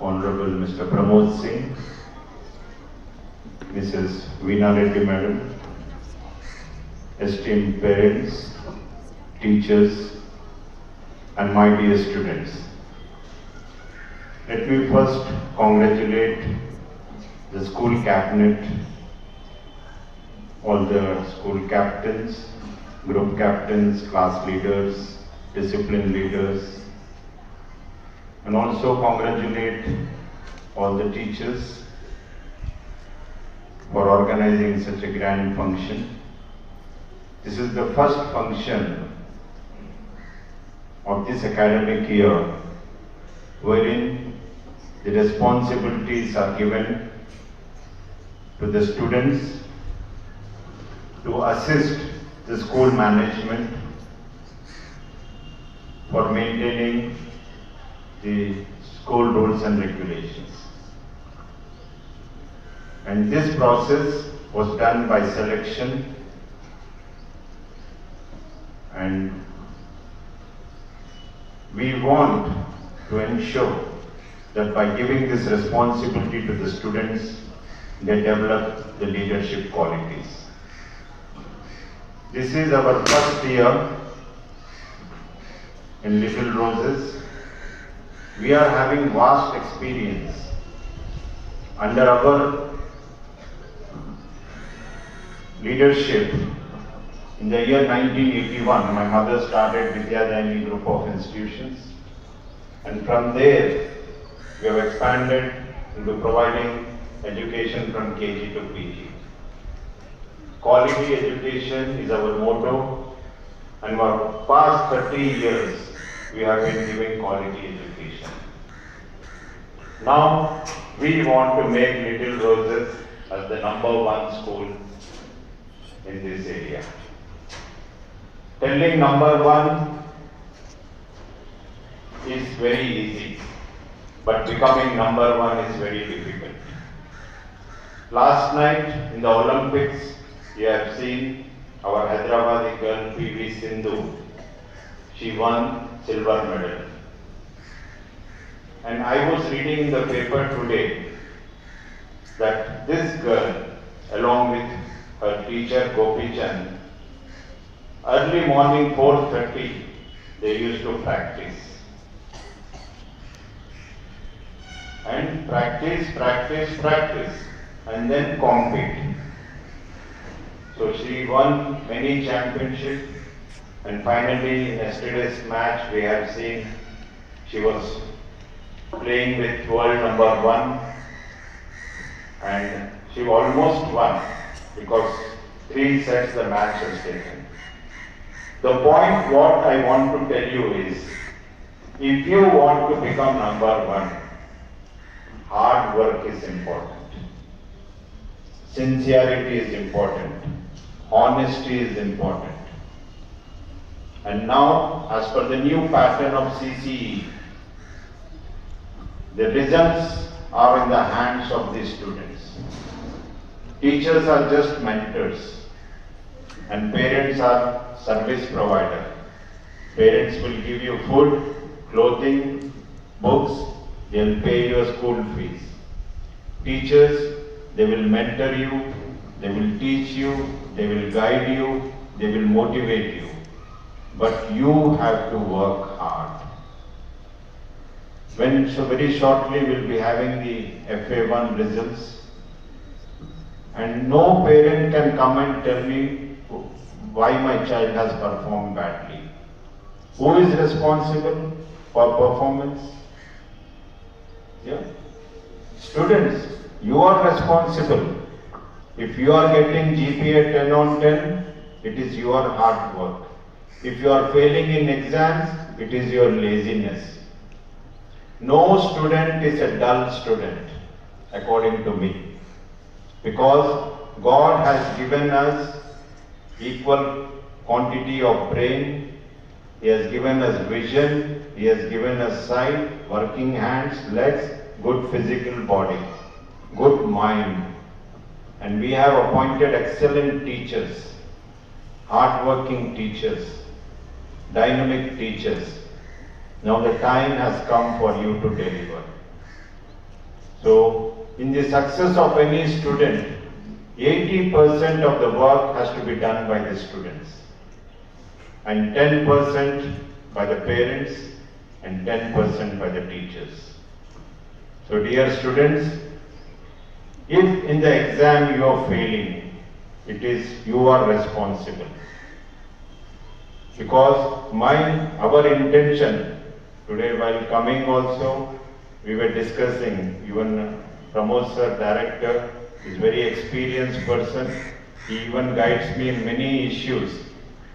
Honorable Mr. Pramod Singh, Mrs. Veena Reddy Madam, esteemed parents, teachers, and my dear students. Let me first congratulate the school cabinet, all the school captains, group captains, class leaders, discipline leaders, and also congratulate all the teachers for organizing such a grand function. This is the first function of this academic year wherein the responsibilities are given to the students to assist the school management for maintaining the school rules and regulations. And this process was done by selection, and we want to ensure that by giving this responsibility to the students, they develop the leadership qualities. This is our first year in Little Roses. We are having vast experience. Under our leadership, in the year 1981, my mother started Vidyadayani group of institutions, and from there we have expanded into providing education from KG to PG. Quality education is our motto, and for past 30 years we have been giving quality education. Now we want to make Little Roses as the #1 school in this area. Telling #1 is very easy, but becoming #1 is very difficult. Last night in the Olympics, you have seen our Hyderabadi girl PV Sindhu. She won silver medal. And I was reading in the paper today that this girl, along with her teacher Gopi Chand, early morning 4:30, they used to practice. And practice, and then compete. So she won many championships, and finally in yesterday's match we have seen she was playing with world #1, and she almost won because 3 sets the match was taken. The point what I want to tell you is, if you want to become #1, hard work is important. Sincerity is important. Honesty is important. And now, as per the new pattern of CCE, the results are in the hands of the students. Teachers are just mentors, and parents are service provider. Parents will give you food, clothing, books, they will pay your school fees. Teachers, they will mentor you, they will teach you, they will guide you, they will motivate you. But you have to work hard. So very shortly we'll be having the FA1 results, and no parent can come and tell me why my child has performed badly. Who is responsible for performance? Yeah. Students, you are responsible. If you are getting GPA 10 on 10, it is your hard work. If you are failing in exams, it is your laziness. No student is a dull student, according to me, because God has given us equal quantity of brain. He has given us vision, He has given us sight, working hands, legs, good physical body, good mind. And we have appointed excellent teachers, hard-working teachers, dynamic teachers. Now the time has come for you to deliver. So, in the success of any student, 80% of the work has to be done by the students and 10% by the parents and 10% by the teachers. So dear students, if in the exam you are failing, it is you are responsible. Because our intention today while coming also, we were discussing, even Pramod sir, director, is very experienced person. He even guides me in many issues.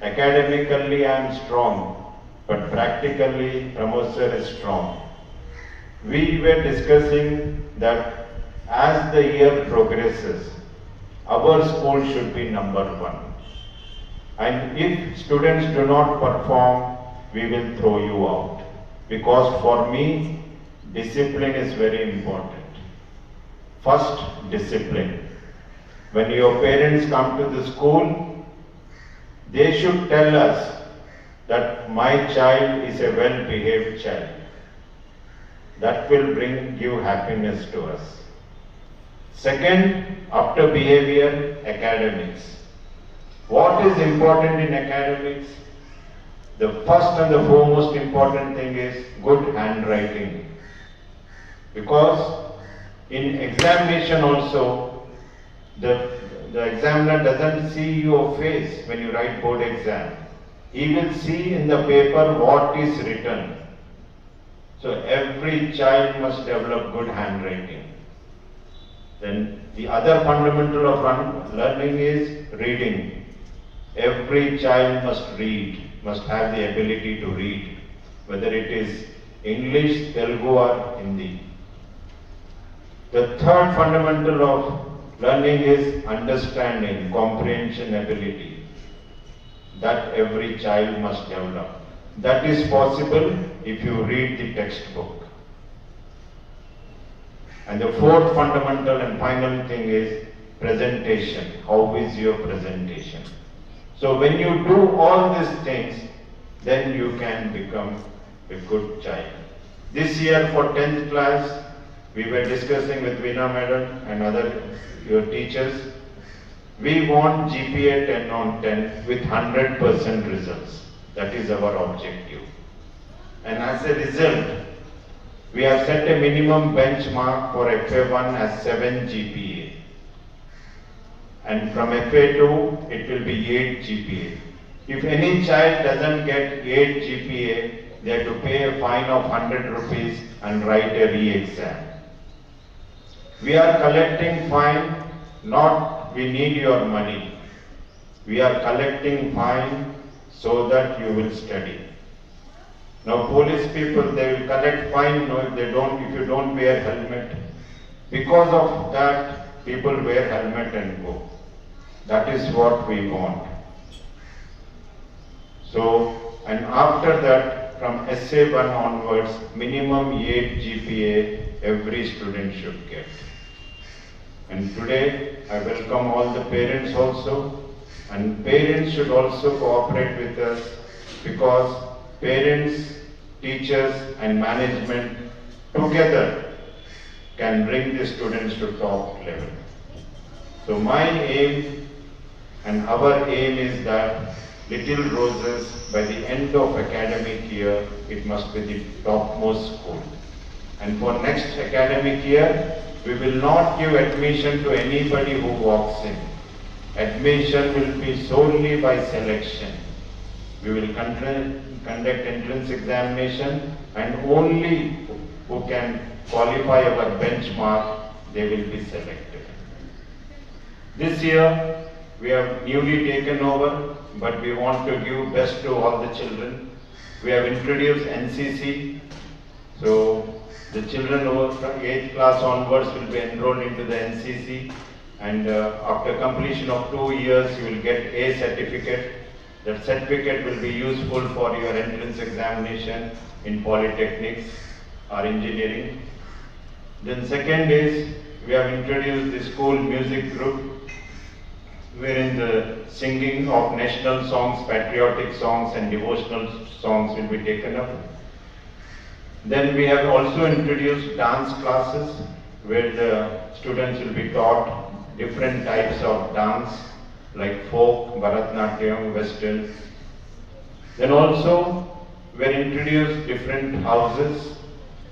Academically I am strong, but practically Pramod sir is strong. We were discussing that as the year progresses, our school should be number one. And if students do not perform, we will throw you out. Because for me, discipline is very important. First, discipline. When your parents come to the school, they should tell us that my child is a well-behaved child. That will give happiness to us. Second, after behavior, academics. What is important in academics? The first and the foremost important thing is good handwriting. Because in examination also, the examiner doesn't see your face when you write board exam. He will see in the paper what is written. So every child must develop good handwriting. Then the other fundamental of learning is reading. Every child must read, must have the ability to read, whether it is English, Telugu or Hindi. The third fundamental of learning is understanding, comprehension ability. That every child must develop. That is possible if you read the textbook. And the fourth fundamental and final thing is presentation. How is your presentation? So when you do all these things, then you can become a good child. This year for 10th class, we were discussing with Veena madam and other your teachers. We want GPA 10 on 10 with 100% results. That is our objective. And as a result, we have set a minimum benchmark for FA1 as 7 GPA. And from FA2, it will be 8 GPA. If any child doesn't get 8 GPA, they have to pay a fine of 100 rupees and write a re-exam. We are collecting fine, not we need your money. We are collecting fine so that you will study. Now police people, they will collect fine if you don't wear helmet. Because of that, people wear helmet and go. That is what we want. So, and after that, from SA1 onwards, minimum 8 GPA every student should get. And today, I welcome all the parents also. And parents should also cooperate with us because parents, teachers and management together can bring the students to top level. So my aim and our aim is that Little Roses, by the end of academic year, it must be the topmost school. And for next academic year, we will not give admission to anybody who walks in. Admission will be solely by selection. We will conduct entrance examination and only who can qualify our benchmark, they will be selected. This year, we have newly taken over, but we want to give best to all the children. We have introduced NCC, so the children from 8th class onwards will be enrolled into the NCC, and after completion of 2 years, you will get A certificate. That certificate will be useful for your entrance examination in polytechnics or engineering. Then second is, we have introduced the school music group, wherein the singing of national songs, patriotic songs and devotional songs will be taken up. Then we have also introduced dance classes, where the students will be taught different types of dance like folk, Bharatnatyam, Western. Then also we are introduced different houses.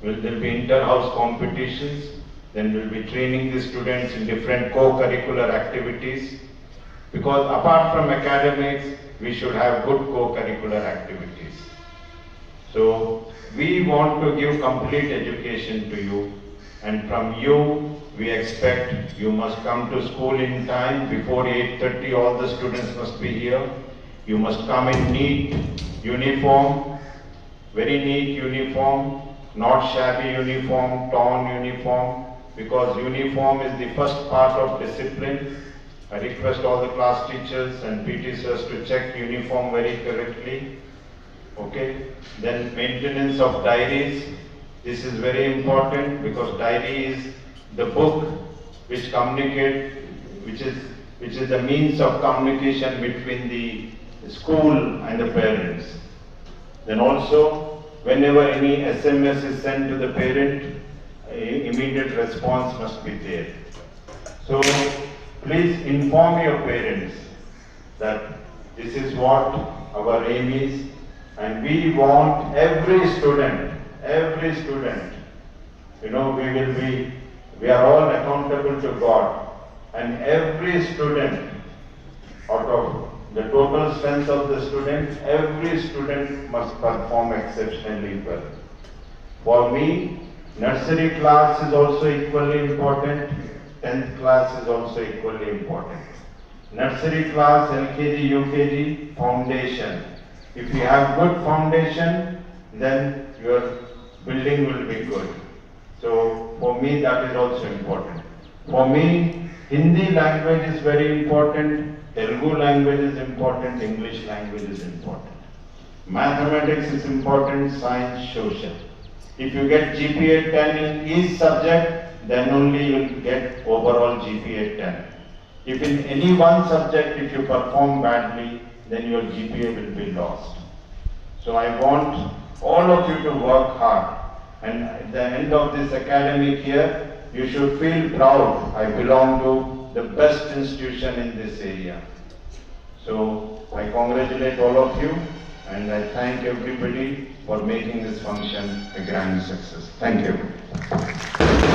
There will be inter-house competitions. Then we will be training the students in different co-curricular activities. Because apart from academics, we should have good co-curricular activities. So we want to give complete education to you, and from you we expect you must come to school in time. Before 8:30 all the students must be here. You must come in neat uniform, very neat uniform, not shabby uniform, torn uniform, because uniform is the first part of discipline. I request all the class teachers and PT sirs to check uniform very correctly. Okay. Then maintenance of diaries. This is very important because diary is the book which which is the means of communication between the school and the parents. Then also, whenever any SMS is sent to the parent, immediate response must be there. So please inform your parents that this is what our aim is, and we want every student, we are all accountable to God, and every student, out of the total strength of the student, every student must perform exceptionally well. For me, nursery class is also equally important, 10th class is also equally important. Nursery class, LKG, UKG, foundation. If you have good foundation, then your building will be good. So for me that is also important. For me, Hindi language is very important, Telugu language is important, English language is important. Mathematics is important, science, social. If you get GPA 10 in each subject, then only you will get overall GPA 10. If in any one subject, if you perform badly, then your GPA will be lost. So I want all of you to work hard, and at the end of this academic year, you should feel proud. I belong to the best institution in this area. So I congratulate all of you, and I thank everybody for making this function a grand success. Thank you.